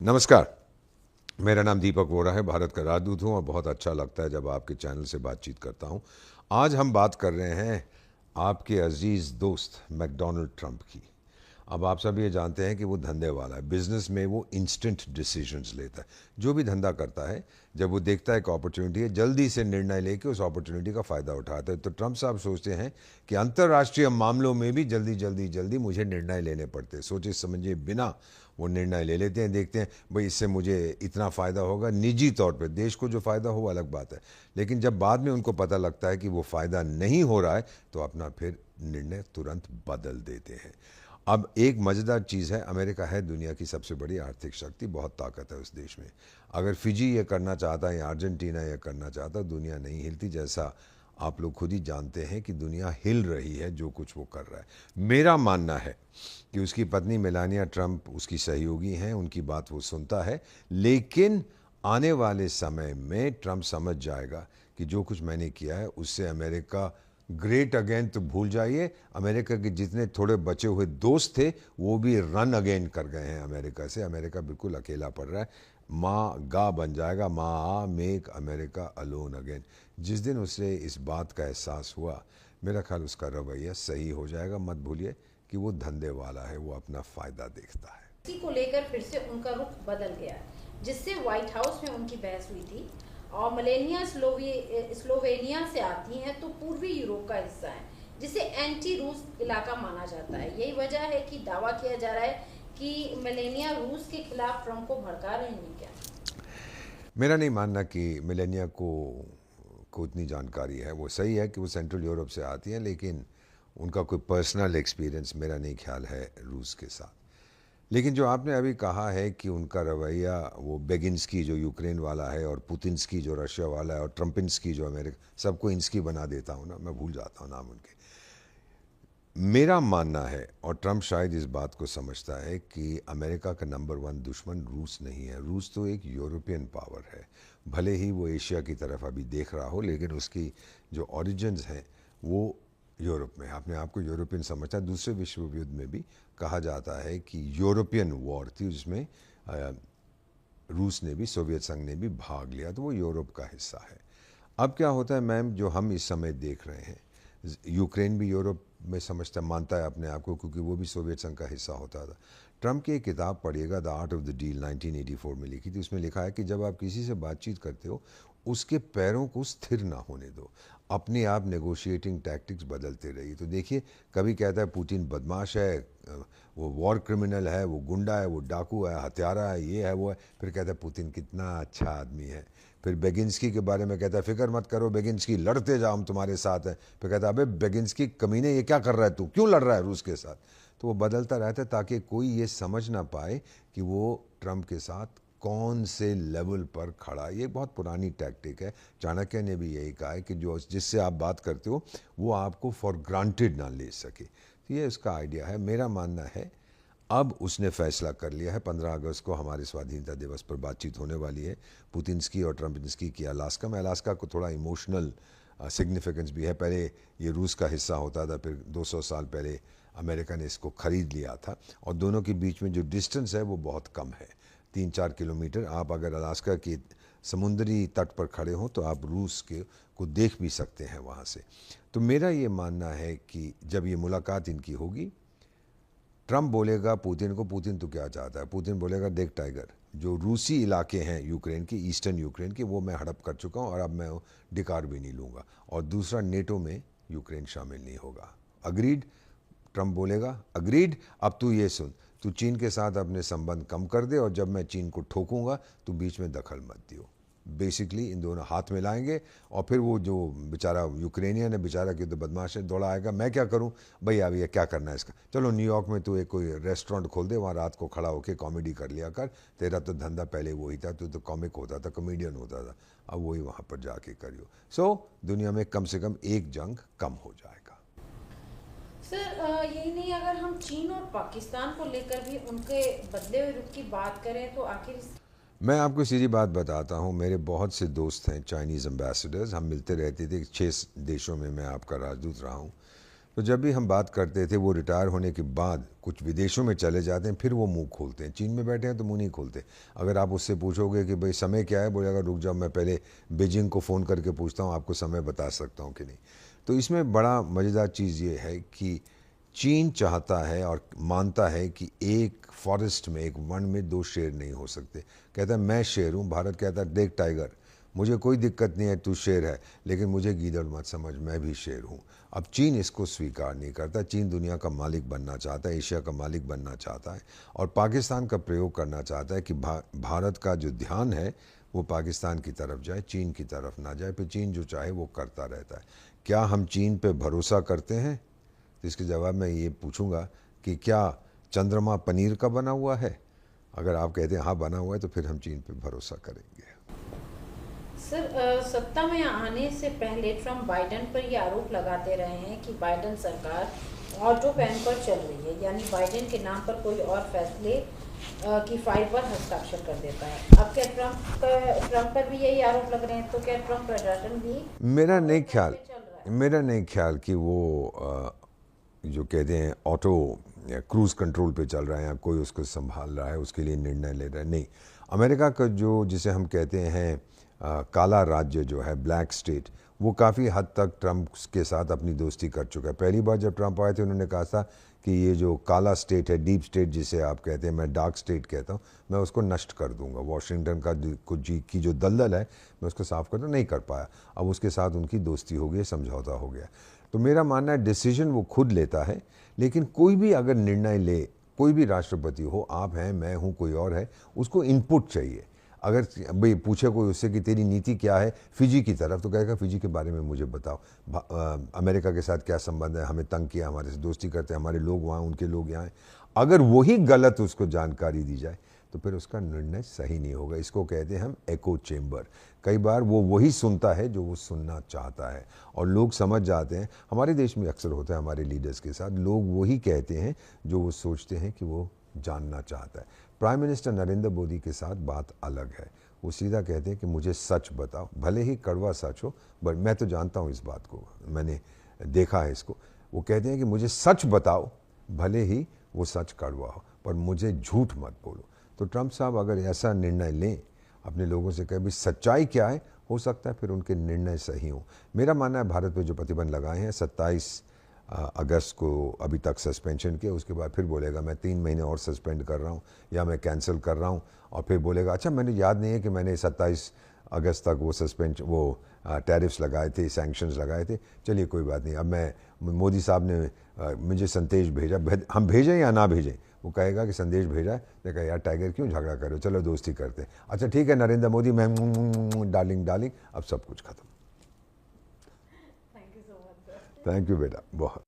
नमस्कार। मेरा नाम दीपक वोरा है, भारत का राजदूत हूँ और बहुत अच्छा लगता है जब आपके चैनल से बातचीत करता हूँ। आज हम बात कर रहे हैं आपके अजीज़ दोस्त मैकडोनल्ड ट्रंप की। अब आप सब ये जानते हैं कि वो धंधे वाला है, बिजनेस में वो इंस्टेंट डिसीजंस लेता है। जो भी धंधा करता है, जब वो देखता है एक अपॉर्चुनिटी है, जल्दी से निर्णय लेके उस अपॉर्चुनिटी का फ़ायदा उठाता है। तो ट्रंप साहब सोचते हैं कि अंतर्राष्ट्रीय मामलों में भी जल्दी मुझे निर्णय लेने पड़ते हैं। सोचे समझे बिना वो निर्णय ले लेते हैं, देखते हैं भाई इससे मुझे इतना फ़ायदा होगा। निजी तौर पे देश को जो फ़ायदा हो अलग बात है, लेकिन जब बाद में उनको पता लगता है कि वो फ़ायदा नहीं हो रहा है तो अपना फिर निर्णय तुरंत बदल देते हैं। अब एक मज़ेदार चीज़ है, अमेरिका है दुनिया की सबसे बड़ी आर्थिक शक्ति, बहुत ताकत है उस देश में। अगर फिजी ये करना चाहता है या अर्जेंटीना ये करना चाहता है, दुनिया नहीं हिलती। जैसा आप लोग खुद ही जानते हैं कि दुनिया हिल रही है जो कुछ वो कर रहा है। मेरा मानना है कि उसकी पत्नी मेलानिया ट्रंप उसकी सहयोगी हैं, उनकी बात वो सुनता है, लेकिन आने वाले समय में ट्रंप समझ जाएगा कि जो कुछ मैंने किया है उससे अमेरिका ग्रेट अगेन तो भूल जाइए। अमेरिका के जितने थोड़े बचे हुए दोस्त थे वो भी रन अगेन कर गए हैं अमेरिका से। अमेरिका बिल्कुल अकेला पड़ रहा है। माँ गा बन जाएगा, माँ मेक अमेरिका अलोन अगेन। जिस दिन उसे इस बात का एहसास हुआ, मेरा ख्याल उसका रवैया सही हो जाएगा। मत भूलिए कि वो धंधे वाला है, वो अपना फ़ायदा देखता है। इसी को लेकर फिर से उनका रुख बदल गया, जिससे व्हाइट हाउस में उनकी बहस हुई थी। और मलेनिया स्लोवेनिया से आती हैं, तो पूर्वी यूरोप का हिस्सा है, जिसे एंटी रूस इलाका माना जाता है। यही वजह है कि दावा किया जा रहा है कि मेलेनिया रूस के खिलाफ ट्रंप को भड़का रही हैं क्या? मेरा नहीं मानना कि मिलेनिया को इतनी जानकारी है। वो सही है कि वो सेंट्रल यूरोप से आती हैं, लेकिन उनका कोई पर्सनल एक्सपीरियंस मेरा नहीं ख्याल है रूस के साथ। लेकिन जो आपने अभी कहा है कि उनका रवैया, वो बेगिंस्की जो यूक्रेन वाला है और पुतिन्स्की जो रशिया वाला है और ट्रम्पिन्स्की जो अमेरिका, सबको इंस्की बना देता हूँ ना, मैं भूल जाता हूँ नाम उनके। मेरा मानना है, और ट्रंप शायद इस बात को समझता है, कि अमेरिका का नंबर वन दुश्मन रूस नहीं है। रूस तो एक यूरोपियन पावर है। भले ही वो एशिया की तरफ अभी देख रहा हो, लेकिन उसकी जो ओरिजिन्स हैं वो यूरोप में है। अपने आप को यूरोपियन समझता है। दूसरे विश्व युद्ध में भी कहा जाता है कि यूरोपियन वॉर थी, जिसमें रूस ने भी, सोवियत संघ ने भी भाग लिया, तो वो यूरोप का हिस्सा है। अब क्या होता है मैम, जो हम इस समय देख रहे हैं, यूक्रेन भी यूरोप में समझता मानता है अपने आप को, क्योंकि वो भी सोवियत संघ का हिस्सा होता था। ट्रंप की एक किताब पढ़िएगा, the art of the deal, 1984 में लिखी थी। उसमें लिखा है कि जब आप किसी से बातचीत करते हो, उसके पैरों को स्थिर ना होने दो, अपने आप नेगोशिएटिंग टैक्टिक्स बदलते रहिए। तो देखिए, कभी कहता है पुतिन बदमाश है, वो वॉर क्रिमिनल है, वो गुंडा है, वो डाकू है, हत्यारा है, ये है वो है। फिर कहता है पुतिन कितना अच्छा आदमी है। फिर बेगिंस्की के बारे में कहता है फिक्र मत करो बेगिंस्की, लड़ते जाओ, हम तुम्हारे साथ हैं। फिर कहता है अबे बेगिंस्की कमीने, ये क्या कर रहा है तू, क्यों लड़ रहा है रूस के साथ? तो वो बदलता रहता है ताकि कोई ये समझ ना पाए कि वो ट्रंप के साथ कौन से लेवल पर खड़ा। ये बहुत पुरानी टैक्टिक है। चाणक्य ने भी यही कहा है कि जो जिससे आप बात करते हो वो आपको फॉर ग्रांटेड ना ले सके। तो ये उसका आइडिया है। मेरा मानना है अब उसने फैसला कर लिया है, 15 अगस्त को हमारे स्वाधीनता दिवस पर बातचीत होने वाली है पुतिन्स्की और ट्रम्पिन्स्की की अलास्का में। अलास्का को थोड़ा इमोशनल सिग्निफिकेंस भी है। पहले ये रूस का हिस्सा होता था, फिर 200 साल पहले अमेरिका ने इसको खरीद लिया था, और दोनों के बीच में जो डिस्टेंस है वो बहुत कम है, 3-4 किलोमीटर। आप अगर अलास्का की समुद्री तट पर खड़े हों तो आप रूस के को देख भी सकते हैं वहाँ से। तो मेरा ये मानना है कि जब ये मुलाकात इनकी होगी, ट्रंप बोलेगा पुतिन को, पुतिन तो क्या चाहता है, पुतिन बोलेगा देख टाइगर, जो रूसी इलाके हैं यूक्रेन के, ईस्टर्न यूक्रेन के, वो मैं हड़प कर चुका हूँ और अब मैं डिकार भी नहीं लूँगा। और दूसरा, नेटो में यूक्रेन शामिल नहीं होगा। अग्रीड? ट्रंप बोलेगा अग्रीड। अब तू ये सुन, तू चीन के साथ अपने संबंध कम कर दे, और जब मैं चीन को ठोकूंगा तो बीच में दखल मत दियो। बेसिकली इन दोनों हाथ मिलाएंगे, और फिर वो जो बेचारा यूक्रेनियन है, बेचारा कि तो बदमाश है, दौड़ा आएगा, मैं क्या करूं भाई, अब ये क्या करना है इसका, चलो न्यूयॉर्क में तू एक कोई रेस्टोरेंट खोल दे, वहाँ रात को खड़ा होकर कॉमेडी कर लिया कर, तेरा तो धंधा पहले वही था, तू तो कॉमिक होता था, कॉमेडियन होता था, अब वही वहाँ पर जाके करियो। सो दुनिया में कम से कम एक जंग कम हो जाएगा। सर, यही नहीं, अगर हम चीन और पाकिस्तान को लेकर भी उनके बदले हुए रुख की बात करें, तो आखिर मैं आपको सीधी बात बताता हूँ, मेरे बहुत से दोस्त हैं चाइनीज़ एम्बेसडर्स, हम मिलते रहते थे। 6 देशों में मैं आपका राजदूत रहा हूँ। तो जब भी हम बात करते थे वो रिटायर होने के बाद कुछ विदेशों में चले जाते हैं, फिर वो मुंह खोलते हैं। चीन में बैठे हैं तो मुंह नहीं खोलते। अगर आप उससे पूछोगे कि भाई समय क्या है, बोलेगा रुक जाओ मैं पहले बीजिंग को फ़ोन करके पूछता हूँ आपको समय बता सकता हूँ कि नहीं। तो इसमें बड़ा मज़ेदार चीज़ ये है कि चीन चाहता है और मानता है कि एक फॉरेस्ट में, एक वन में दो शेर नहीं हो सकते। कहता है मैं शेर हूँ, भारत कहता है देख टाइगर, मुझे कोई दिक्कत नहीं है तू शेर है, लेकिन मुझे गीदड़ मत समझ, मैं भी शेर हूँ। अब चीन इसको स्वीकार नहीं करता। चीन दुनिया का मालिक बनना चाहता है, एशिया का मालिक बनना चाहता है और पाकिस्तान का प्रयोग करना चाहता है कि भारत का जो ध्यान है वो पाकिस्तान की तरफ जाए, चीन की तरफ ना जाए। फिर चीन जो चाहे वो करता रहता है। क्या हम चीन पे भरोसा करते हैं? तो इसके जवाब में ये पूछूंगा कि क्या चंद्रमा पनीर का बना हुआ है? अगर आप कहते हैं हाँ बना हुआ है, तो फिर हम चीन पे भरोसा करेंगे। सर, सत्ता में आने से पहले ट्रम्प बाइडेन पर ये आरोप लगाते रहे हैं कि बाइडेन सरकार ऑटो पैन पर चल रही है, यानी बाइडेन के नाम पर कोई और फैसले की फाइल पर हस्ताक्षर कर देता है। अब क्या ट्रम्प पर भी यही आरोप लग रहे हैं? तो क्या ट्रम्प प्रशासन भी मेरा नहीं चल रहा है? मेरा नहीं ख्याल कि वो जो कहते हैं ऑटो क्रूज़ कंट्रोल पे चल रहा है या कोई उसको संभाल रहा है, उसके लिए निर्णय ले रहा है, नहीं। अमेरिका का जो जिसे हम कहते हैं काला राज्य जो है, ब्लैक स्टेट, वो काफ़ी हद तक ट्रम्प के साथ अपनी दोस्ती कर चुका है। पहली बार जब ट्रम्प आए थे उन्होंने कहा था कि ये जो काला स्टेट है, डीप स्टेट जिसे आप कहते हैं, मैं डार्क स्टेट कहता हूँ, मैं उसको नष्ट कर दूंगा। वॉशिंगटन का की जो दलदल है मैं उसको साफ कर दूँ, नहीं कर पाया। अब उसके साथ उनकी दोस्ती हो गई, समझौता हो गया। तो मेरा मानना है डिसीजन वो खुद लेता है, लेकिन कोई भी अगर निर्णय ले, कोई भी राष्ट्रपति हो, आप हैं, मैं हूँ, कोई और है, उसको इनपुट चाहिए। अगर भाई पूछे कोई उससे कि तेरी नीति क्या है फिजी की तरफ, तो कहेगा फिजी के बारे में मुझे बताओ, अमेरिका के साथ क्या संबंध है, हमें तंग किया, हमारे से दोस्ती करते हैं, हमारे लोग वहाँ, उनके लोग यहाँ हैं। अगर वही गलत उसको जानकारी दी जाए तो फिर उसका निर्णय सही नहीं होगा। इसको कहते हैं हम एको चेम्बर। कई बार वो वही सुनता है जो वो सुनना चाहता है और लोग समझ जाते हैं। हमारे देश में अक्सर होता है हमारे लीडर्स के साथ, लोग वही कहते हैं जो वो सोचते हैं कि वो जानना चाहता है। प्राइम मिनिस्टर नरेंद्र मोदी के साथ बात अलग है। वो सीधा कहते हैं कि मुझे सच बताओ, भले ही कड़वा सच हो, बट मैं तो जानता हूँ इस बात को, मैंने देखा है इसको। वो कहते हैं कि मुझे सच बताओ, भले ही वो सच कड़वा हो, पर मुझे झूठ मत बोलो। तो ट्रम्प साहब अगर ऐसा निर्णय लें, अपने लोगों से कहें भी सच्चाई क्या है, हो सकता है फिर उनके निर्णय सही हो। मेरा मानना है भारत पे जो प्रतिबंध लगाए हैं 27 अगस्त को अभी तक सस्पेंशन किया, उसके बाद फिर बोलेगा मैं 3 महीने और सस्पेंड कर रहा हूँ या मैं कैंसिल कर रहा हूँ, और फिर बोलेगा अच्छा मैंने याद नहीं है कि मैंने 27 अगस्त तक वो टैरिफ्स लगाए थे, सैंक्शंस लगाए थे। चलिए कोई बात नहीं, अब मैं मोदी साहब ने मुझे संदेश भेजा, हम भेजें या ना भेजें, वो कहेगा कि संदेश भेजा है। मैं कहा यार टाइगर क्यों झगड़ा कर रहे हो, चलो दोस्ती करते हैं। अच्छा ठीक है नरेंद्र मोदी, मैं डार्लिंग, अब सब कुछ खत्म। Thank you so much sir. Thank you बेटा, बहुत।